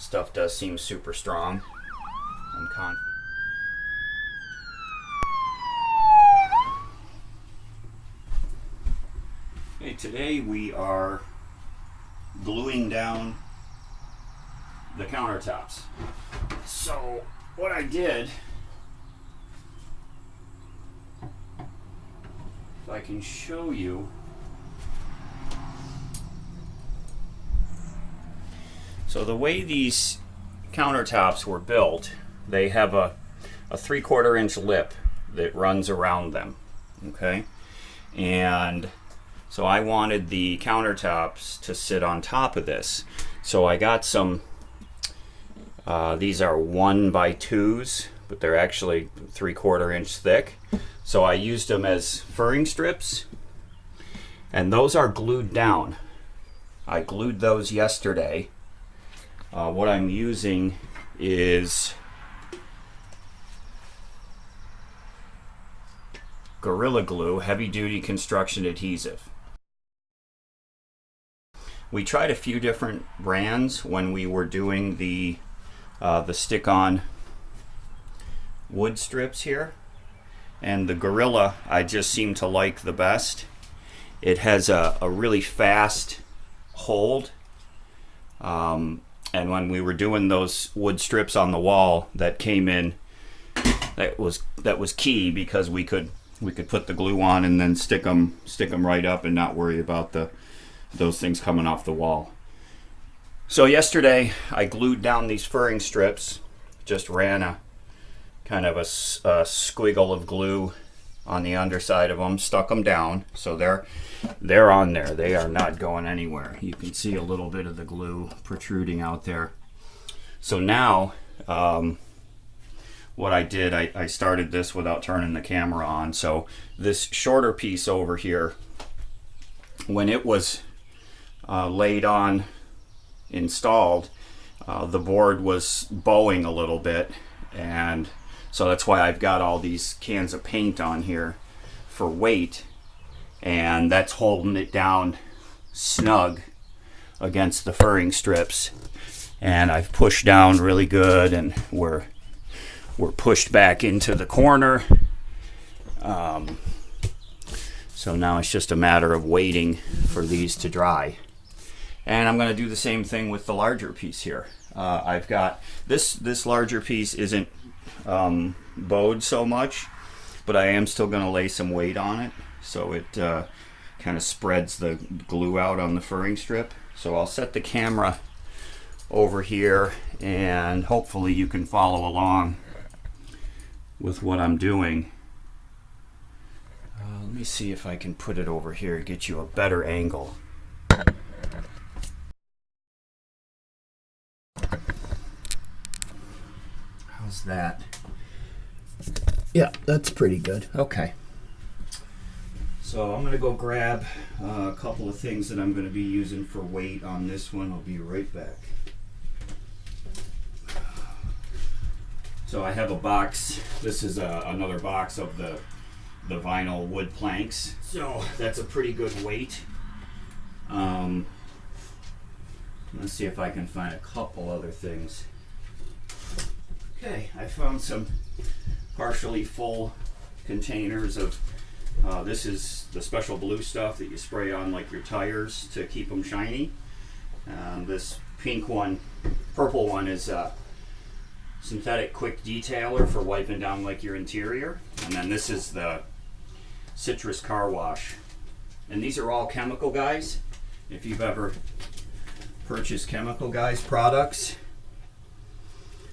Stuff does seem super strong. I'm confident. Okay, today we are gluing down the countertops. So what I did, if I can show you, so the way these countertops were built, they have a 3/4 inch lip that runs around them, okay? And so I wanted the countertops to sit on top of this. So I got some, these are 1x2s, but they're actually 3/4 inch thick. So I used them as furring strips, and those are glued down. I glued those yesterday. What I'm using is Gorilla Glue heavy duty construction adhesive. We tried a few different brands when we were doing the stick-on wood strips here, and the Gorilla I just seem to like the best. It has a really fast hold, and when we were doing those wood strips on the wall that came in, that was key, because we could put the glue on and then stick them right up and not worry about those things coming off the wall. So yesterday I glued down these furring strips, just ran a kind of a squiggle of glue on the underside of them, stuck them down, so they're on there. They are not going anywhere. You can see a little bit of the glue protruding out there. So now what I did, I started this without turning the camera on. So this shorter piece over here, when it was laid on, installed, the board was bowing a little bit, and so that's why I've got all these cans of paint on here for weight, and that's holding it down snug against the furring strips. And I've pushed down really good, and we're pushed back into the corner. So now it's just a matter of waiting for these to dry. And I'm going to do the same thing with the larger piece here. I've got this larger piece isn't bowed so much, but I am still going to lay some weight on it, so it kind of spreads the glue out on the furring strip. So I'll set the camera over here, and hopefully you can follow along with what I'm doing. Let me see if I can put it over here to get you a better angle. How's that? Yeah, that's pretty good. Okay. So I'm going to go grab a couple of things that I'm going to be using for weight on this one. I'll be right back. So I have a box. This is another box of the vinyl wood planks. So that's a pretty good weight. Let's see if I can find a couple other things. Okay, I found some partially full containers of, this is the special blue stuff that you spray on like your tires to keep them shiny. This purple one is synthetic quick detailer for wiping down like your interior. And then this is the citrus car wash. And these are all Chemical Guys. If you've ever purchased Chemical Guys products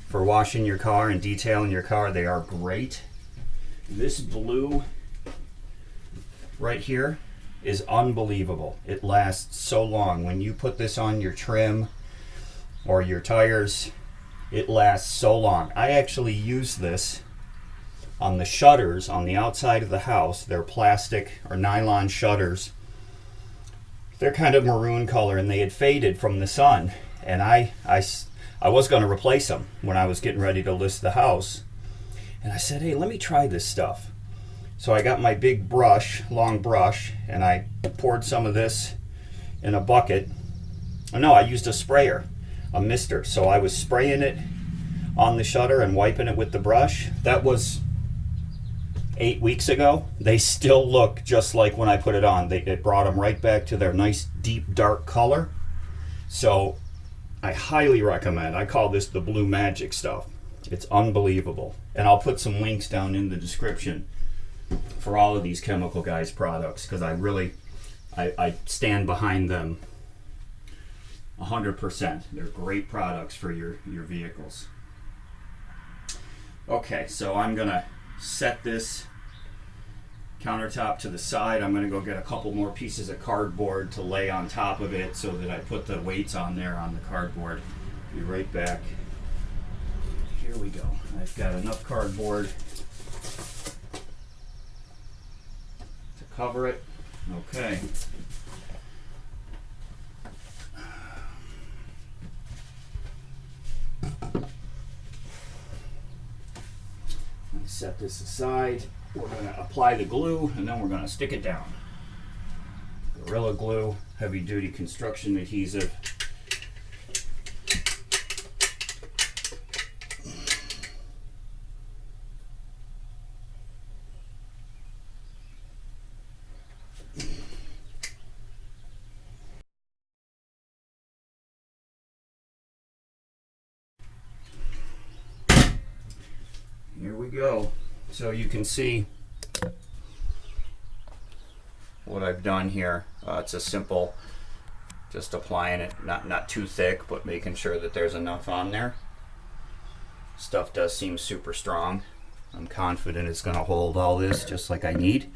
for washing your car and detailing your car, they are great. This blue right here is unbelievable. It lasts so long. When you put this on your trim or your tires, it lasts so long. I actually use this on the shutters on the outside of the house. They're plastic or nylon shutters. They're kind of maroon color, and they had faded from the sun, and I was going to replace them when I was getting ready to list the house. And I said, hey, let me try this stuff. So I got my big brush, long brush, and I poured some of this in a bucket. Oh no, I used a sprayer. a mister. So I was spraying it on the shutter and wiping it with the brush. That was 8 weeks ago. They still look just like when I put it on. It brought them right back to their nice deep dark color. So I highly recommend. I call this the blue magic stuff. It's unbelievable. And I'll put some links down in the description for all of these Chemical Guys products, because I stand behind them 100%. They're great products for your vehicles. Okay, so I'm gonna set this countertop to the side. I'm gonna go get a couple more pieces of cardboard to lay on top of it so that I put the weights on there on the cardboard. Be right back. Here we go. I've got enough cardboard to cover it. Okay. Set this aside. We're going to apply the glue and then we're going to stick it down. Gorilla Glue, heavy duty construction adhesive. Here we go. So you can see what I've done here. It's a simple, just applying it, not too thick, but making sure that there's enough on there. Stuff does seem super strong. I'm confident it's going to hold all this just like I need.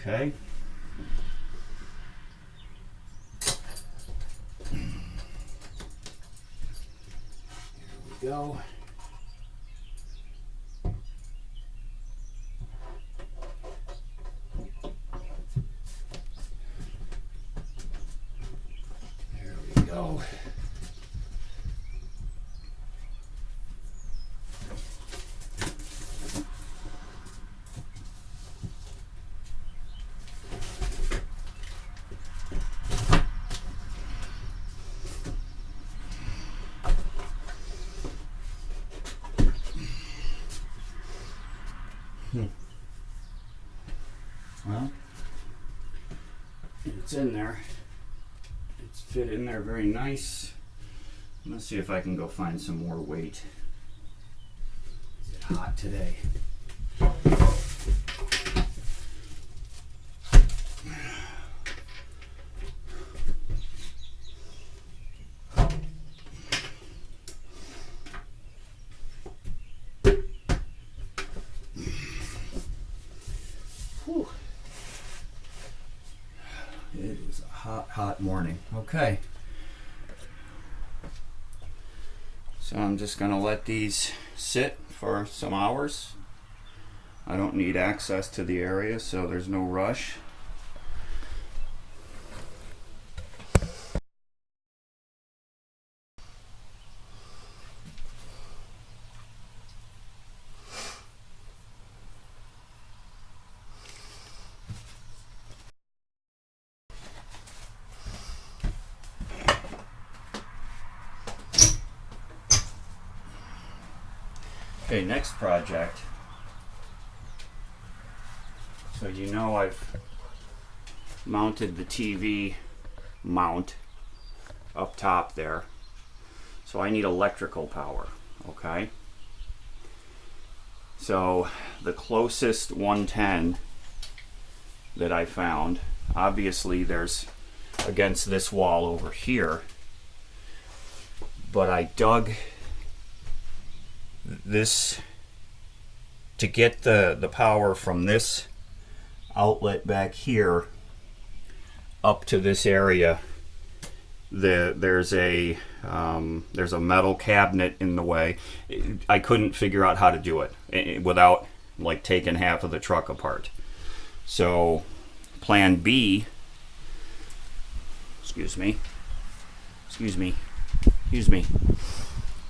Okay. Go. There we go. Well, it's in there. It's fit in there very nice. Let's see if I can go find some more weight. Is it hot today? Whew. It is a hot morning. Okay. So I'm just going to let these sit for some hours. I don't need access to the area, so there's no rush. Okay, next project. So you know I've mounted the TV mount up top there. So I need electrical power, okay? So the closest 110 that I found, obviously there's against this wall over here, but I dug this to get the power from this outlet back here up to this area. There's a metal cabinet in the way. I couldn't figure out how to do it without like taking half of the truck apart. So plan B, excuse me,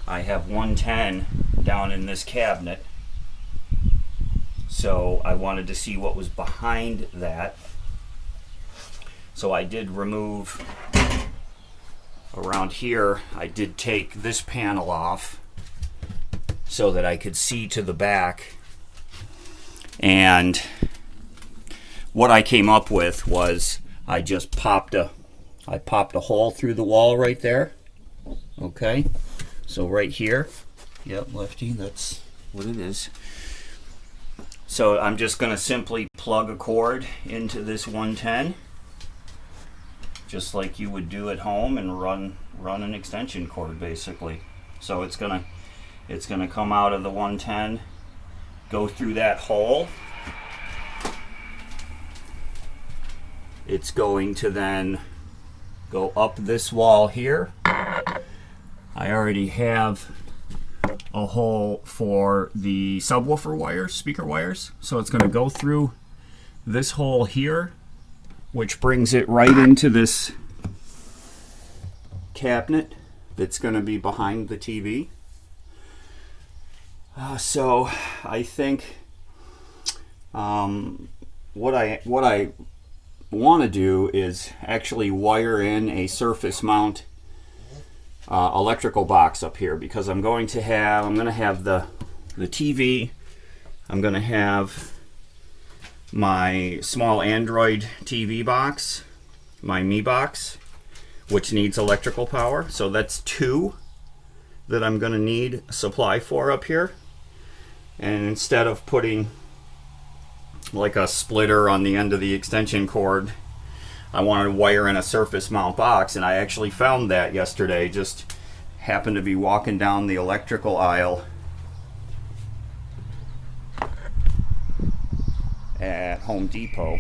I have 110 down in this cabinet, so I wanted to see what was behind that. So I did remove around here, I did take this panel off so that I could see to the back. And what I came up with was I just popped a hole through the wall right there. Okay, so right here, yep, lefty, that's what it is. So I'm just going to simply plug a cord into this 110, just like you would do at home, and run an extension cord basically. So it's gonna come out of the 110, go through that hole. It's going to then go up this wall here. I already have a hole for the subwoofer wires, speaker wires. So it's going to go through this hole here, which brings it right into this cabinet that's going to be behind the TV. So I think what I want to do is actually wire in a surface mount electrical box up here, because I'm going to have the TV. I'm going to have my small Android TV box, my Mi box, which needs electrical power. So that's two that I'm going to need supply for up here. And instead of putting like a splitter on the end of the extension cord, I wanted to wire in a surface mount box, and I actually found that yesterday. Just happened to be walking down the electrical aisle at Home Depot,